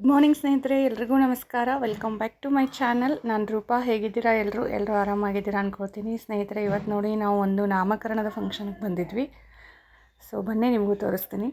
Good morning ಸ್ನೇಹಿತರೆ, ಎಲ್ರಿಗೂ ನಮಸ್ಕಾರ. Welcome back to my channel. ನಾನು ರೂಪಾ. ಹೇಗಿದ್ದೀರಾ? ಎಲ್ಲರೂ ಆರಾಮಾಗಿದ್ದೀರಾ ಅನ್ಕೋತೀನಿ. ಸ್ನೇಹಿತರೆ, ಇವತ್ತು ನೋಡಿ ನಾವು ಒಂದು ನಾಮಕರಣದ ಫಂಕ್ಷನ್ಗೆ ಬಂದಿದ್ವಿ. ಸೊ ಬನ್ನಿ ನಿಮಗೂ ತೋರಿಸ್ತೀನಿ.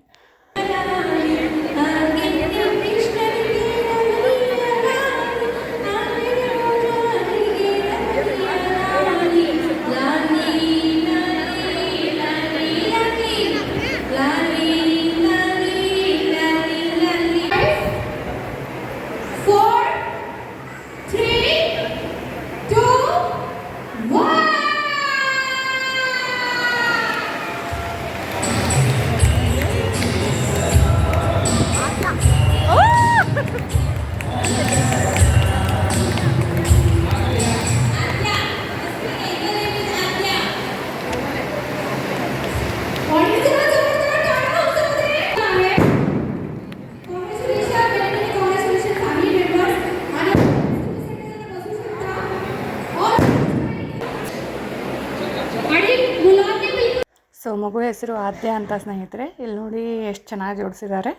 ಸೊ ಮಗು ಹೆಸರು ಆದ್ಯ ಅಂತ ಸ್ನೇಹಿತರೆ. ಇಲ್ಲಿ ನೋಡಿ ಎಷ್ಟು ಚೆನ್ನಾಗಿ ಜೋಡಿಸಿದ್ದಾರೆ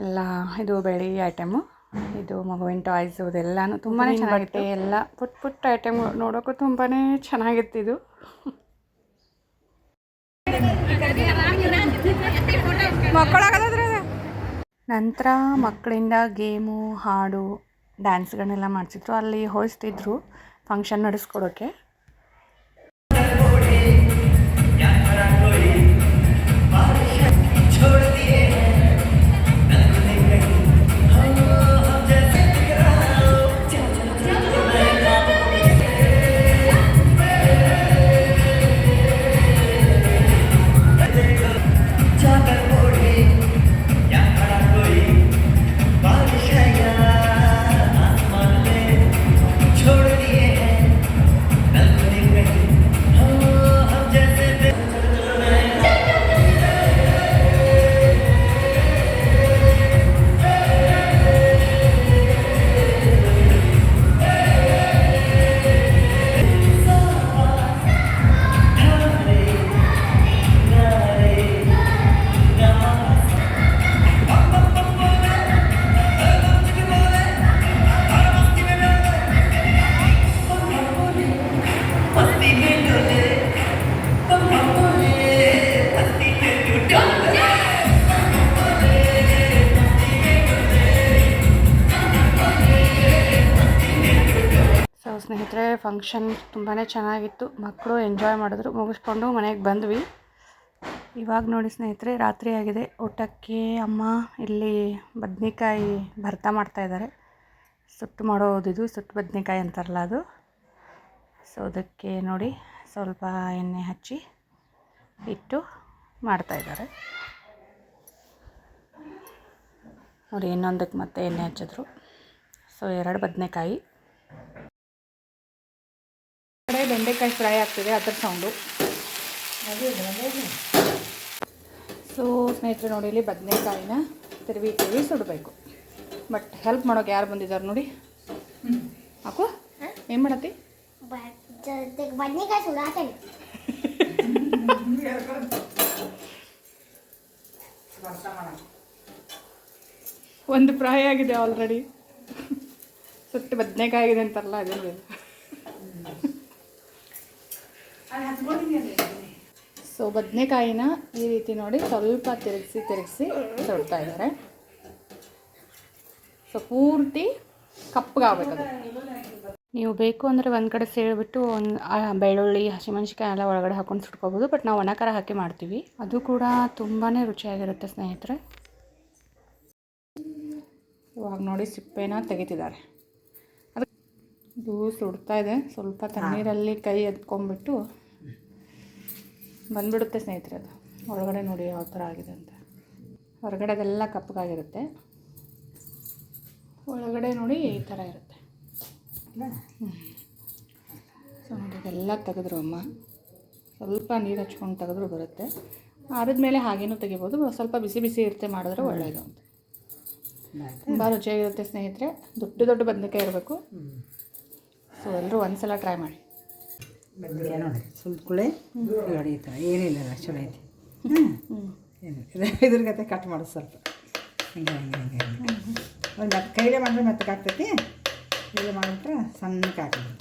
ಎಲ್ಲ. ಇದು ಬೆಳ್ಳಿ ಐಟಮು, ಇದು ಮಗುವಿನ ಟಾಯ್ಸು, ಇದೆಲ್ಲನೂ ತುಂಬಾ ಚೆನ್ನಾಗಿತ್ತು. ಎಲ್ಲ ಪುಟ್ಟ ಐಟಮ್ ನೋಡೋಕ್ಕೂ ತುಂಬಾ ಚೆನ್ನಾಗಿತ್ತು ಇದು. ನಂತರ ಮಕ್ಕಳಿಂದ ಗೇಮು, ಹಾಡು, ಡ್ಯಾನ್ಸ್ಗಳನ್ನೆಲ್ಲ ಮಾಡಿಸಿದ್ರು. ಅಲ್ಲಿ ಹೋಯಿಸ್ತಿದ್ರು ಫಂಕ್ಷನ್ ನಡೆಸ್ಕೊಡೋಕ್ಕೆ. ಸ್ನೇಹಿತರೆ, ಫಂಕ್ಷನ್ ತುಂಬಾ ಚೆನ್ನಾಗಿತ್ತು. ಮಕ್ಕಳು ಎಂಜಾಯ್ ಮಾಡಿದ್ರು. ಮುಗಿಸ್ಕೊಂಡು ಮನೆಗೆ ಬಂದ್ವಿ. ಇವಾಗ ನೋಡಿ ಸ್ನೇಹಿತರೆ, ರಾತ್ರಿ ಆಗಿದೆ. ಊಟಕ್ಕೆ ಅಮ್ಮ ಇಲ್ಲಿ ಬದ್ನೆಕಾಯಿ ಭರ್ತಾ ಮಾಡ್ತಾಯಿದ್ದಾರೆ. ಸುಟ್ಟು ಮಾಡೋದಿದು, ಸುಟ್ಟು ಬದ್ನೆಕಾಯಿ ಅಂತಾರಲ್ಲ ಅದು. ಸೊ ಅದಕ್ಕೆ ನೋಡಿ ಸ್ವಲ್ಪ ಎಣ್ಣೆ ಹಚ್ಚಿ ಇಟ್ಟು ಮಾಡ್ತಾಯಿದ್ದಾರೆ ನೋಡಿ. ಇನ್ನೊಂದಕ್ಕೆ ಮತ್ತೆ ಎಣ್ಣೆ ಹಚ್ಚಿದ್ರು. ಸೊ 2 ಬದನೆಕಾಯಿ. ಕಡೆ ಬೆಂಡೆಕಾಯಿ ಫ್ರೈ ಆಗ್ತಿದೆ, ಅದರ ಸೌಂಡು. ಸೊ ಸ್ನೇಹಿತರೆ ನೋಡಿ, ಇಲ್ಲಿ ಬದನೆಕಾಯಿನ ತಿರುವಿ ಸುಡಬೇಕು. ಬಟ್ ಹೆಲ್ಪ್ ಮಾಡೋಕೆ ಯಾರು ಬಂದಿದ್ದಾರೆ ನೋಡಿ. ಹಾಕು, ಏನು ಮಾಡತ್ತಿ? ಬದನೆಕಾಯಿ ಸುಡಾತೇನೆ. ಒಂದು ಫ್ರೈ ಆಗಿದೆ ಆಲ್ರೆಡಿ. ಸುಟ್ಟು ಬದನೆಕಾಯಿ ಆಗಿದೆ ಅಂತಾರಲ್ಲ, ಅದೇ. ಸೊ ಬದನೆಕಾಯಿನ ಈ ರೀತಿ ನೋಡಿ ಸ್ವಲ್ಪ ತಿರುಗಿಸಿ ಸುಡ್ತಾ ಇದ್ದಾರೆ. ಸೊ ಪೂರ್ತಿ ಕಪ್ಪಗಾಗಬೇಕದು. ನೀವು ಬೇಕು ಅಂದರೆ ಒಂದು ಕಡೆ ಸೇರಿಬಿಟ್ಟು ಬೆಳ್ಳುಳ್ಳಿ, ಹಸಿಮೆಣಸಿಕಾಯಿ ಎಲ್ಲ ಒಳಗಡೆ ಹಾಕೊಂಡು ಸುಟ್ಕೋಬೋದು. ಬಟ್ ನಾವು ಒಣಖಾರ ಹಾಕಿ ಮಾಡ್ತೀವಿ. ಅದು ಕೂಡ ತುಂಬಾ ರುಚಿಯಾಗಿರುತ್ತೆ ಸ್ನೇಹಿತರೆ. ಇವಾಗ ನೋಡಿ ಸಿಪ್ಪೆನ ತೆಗಿತಿದ್ದಾರೆ. ಇದು ಸುಡ್ತಾ ಇದೆ. ಸ್ವಲ್ಪ ತಣ್ಣೀರಲ್ಲಿ ಕೈ ಎತ್ಕೊಂಡ್ಬಿಟ್ಟು ಬಂದ್ಬಿಡುತ್ತೆ ಸ್ನೇಹಿತರೆ. ಅದು ಒಳಗಡೆ ನೋಡಿ ಯಾವ ಥರ ಆಗಿದೆ ಅಂತ. ಹೊರಗಡೆದೆಲ್ಲ ಕಪ್ಪಗಾಗಿರುತ್ತೆ, ಒಳಗಡೆ ನೋಡಿ ಈ ಥರ ಇರುತ್ತೆ. ಸೊ ನೋಡಿ, ಇದೆಲ್ಲ ತೆಗೆದ್ರು ಅಮ್ಮ. ಸ್ವಲ್ಪ ನೀರು ಹಚ್ಕೊಂಡು ತೆಗೆದ್ರು ಬರುತ್ತೆ. ಆರಿದ್ಮೇಲೆ ಹಾಗೇನೂ ತೆಗಿಬೋದು. ಸ್ವಲ್ಪ ಬಿಸಿ ಇರುತ್ತೆ, ಮಾಡಿದ್ರೆ ಒಳ್ಳೆಯದು ಅಂತ. ತುಂಬ ರುಚಿಯಾಗಿರುತ್ತೆ ಸ್ನೇಹಿತರೆ. ದೊಡ್ಡ ಬದನೆಕಾಯಿ ಇರಬೇಕು. ಸೊ ಎಲ್ಲರೂ ಒಂದು ಸಲ ಟ್ರೈ ಮಾಡಿ. ಬದನೆಕಾಯಿ ನೋಡಿ ಸುಲ್ಕುಳೆ ಹೊಡಿಯುತ್ತೆ. ಏನಿಲ್ಲ, ಚಲೋ ಐತಿ. ಏನು ಇದ್ರ ಗತೆ ಕಟ್ ಮಾಡೋದು ಸ್ವಲ್ಪ ಹಿಂಗೆ ಹಿಂಗೆ ಹಿಂಗೆ ಹಿಂಗೆ ಒಂದು ಮತ್ತೆ ಕೈಲೇ ಮಾಡಿದ್ರೆ ಮೆತ್ತಗಾಗ್ತೈತಿ, ಕೈಲೇ ಮಾಡಿಬಿಟ್ರೆ ಸಣ್ಣಕ್ಕೆ ಹಾಕೋದು.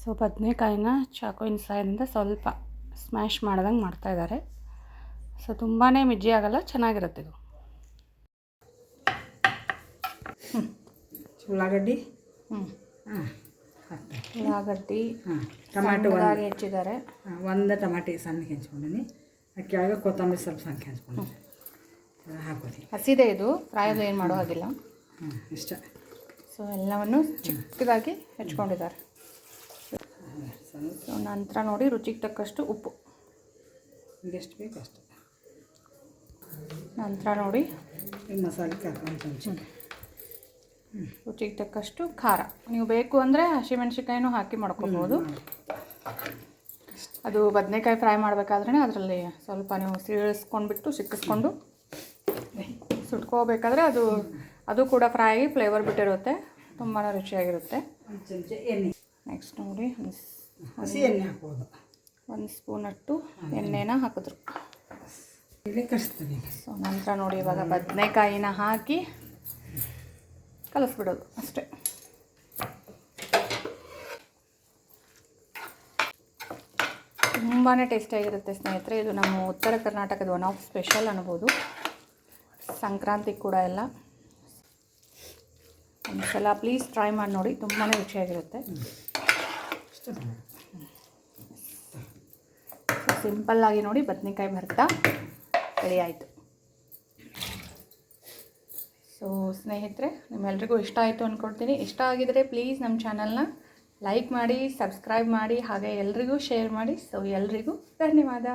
ಸೊ ಬದನೆಕಾಯಿನ ಚಾಕುವಿನ ಸಹಾಯದಿಂದ ಸ್ವಲ್ಪ ಸ್ಮ್ಯಾಶ್ ಮಾಡ್ದಂಗೆ ಮಾಡ್ತಾಯಿದ್ದಾರೆ. ಸೊ ತುಂಬಾ ಮಿಜ್ಜಿ ಆಗೋಲ್ಲ, ಚೆನ್ನಾಗಿರುತ್ತೆ ಇದು. ಉಳ್ಳಾಗಡ್ಡಿ ಹಾಂ, ಹಾಕ್ತಾರೆ. ಉಳ್ಳಾಗಡ್ಡಿ ಟೊಮ್ಯಾಟೊ ಹೆಚ್ಚಿದ್ದಾರೆ. ಒಂದು ಟೊಮಾಟಿ ಸಣ್ಣಗೆ ಹೆಂಚ್ಕೊಂಡಿನಿ. ಕೆಳಗೆ ಕೊತ್ತಂಬರಿ ಸ್ವಲ್ಪ ಸಣ್ಣಗೆ ಹೆಂಚ್ಕೊಂಡಿನಿ. ಹಾಕೋದು ಹಸಿದೆ ಇದು, ಫ್ರೈದು ಏನು ಮಾಡೋ ಹಾಗಿಲ್ಲ. ಇಷ್ಟ. ಸೊ ಎಲ್ಲವನ್ನು ಚಿಕ್ಕದಾಗಿ ಹೆಚ್ಕೊಂಡಿದ್ದಾರೆ. ಸೊ ನಂತರ ನೋಡಿ ರುಚಿಗೆ ತಕ್ಕಷ್ಟು ಉಪ್ಪು, ಎಷ್ಟು ಬೇಕು ಅಷ್ಟು. ನಂತರ ನೋಡಿ ಮಸಾಲೆ ಒಂದು ಚಮಚ, ರುಚಿಗೆ ತಕ್ಕಷ್ಟು ಖಾರ. ನೀವು ಬೇಕು ಅಂದರೆ ಹಸಿಮೆಣ್ಸಿಕಾಯಿನೂ ಹಾಕಿ ಮಾಡ್ಕೊಬೋದು. ಅದು ಬದನೆಕಾಯಿ ಫ್ರೈ ಮಾಡಬೇಕಾದ್ರೆ ಅದರಲ್ಲಿ ಸ್ವಲ್ಪ ನೀವು ಸೀಳಿಸ್ಕೊಂಡ್ಬಿಟ್ಟು ಸಿಕ್ಕಿಸ್ಕೊಂಡು ಸುಟ್ಕೋಬೇಕಾದ್ರೆ ಅದು ಕೂಡ ಫ್ರೈ ಫ್ಲೇವರ್ ಬಿಟ್ಟಿರುತ್ತೆ, ತುಂಬಾ ರುಚಿಯಾಗಿರುತ್ತೆ. ಒಂದು ಚಮಚ ಎಣ್ಣೆ. ನೆಕ್ಸ್ಟ್ ನೋಡಿ ಹಸಿ ಎಣ್ಣೆ ಹಾಕ್ಬೋದು. 1 ಸ್ಪೂನಷ್ಟು ಎಣ್ಣೆನ ಹಾಕಿದ್ರು. ಇಲ್ಲಿ ಕಳಿಸ್ತೀನಿ. ಸೊ ನಂತರ ನೋಡಿ ಇವಾಗ ಬದನೆಕಾಯಿನ ಹಾಕಿ ಕಲಿಸ್ಬಿಡೋದು ಅಷ್ಟೇ. ತುಂಬಾ ಟೇಸ್ಟಿಯಾಗಿರುತ್ತೆ ಸ್ನೇಹಿತರೆ. ಇದು ನಮ್ಮ ಉತ್ತರ ಕರ್ನಾಟಕದ ಒನ್ ಆಫ್ ಸ್ಪೆಷಲ್ ಅನ್ಬೋದು. ಸಂಕ್ರಾಂತಿ ಕೂಡ ಎಲ್ಲ ಒಂದ್ಸಲ ಪ್ಲೀಸ್ ಟ್ರೈ ಮಾಡಿ ನೋಡಿ, ತುಂಬಾ ರುಚಿಯಾಗಿರುತ್ತೆ. ಸಿಂಪಲ್ಲಾಗಿ ನೋಡಿ ಬದನೆಕಾಯಿ ಭರ್ತಾ ರೆಡಿ ಆಯಿತು. ಸೊ ಸ್ನೇಹಿತರೆ, ನಿಮ್ಮೆಲ್ರಿಗೂ ಇಷ್ಟ ಆಯಿತು ಅಂದ್ಕೊಳ್ತೀನಿ. ಇಷ್ಟ ಆಗಿದರೆ ಪ್ಲೀಸ್ ನಮ್ಮ ಚಾನಲ್ನ ಲೈಕ್ ಮಾಡಿ, ಸಬ್ಸ್ಕ್ರೈಬ್ ಮಾಡಿ, ಹಾಗೆ ಎಲ್ರಿಗೂ ಶೇರ್ ಮಾಡಿ. ಸೊ ಎಲ್ರಿಗೂ ಧನ್ಯವಾದ.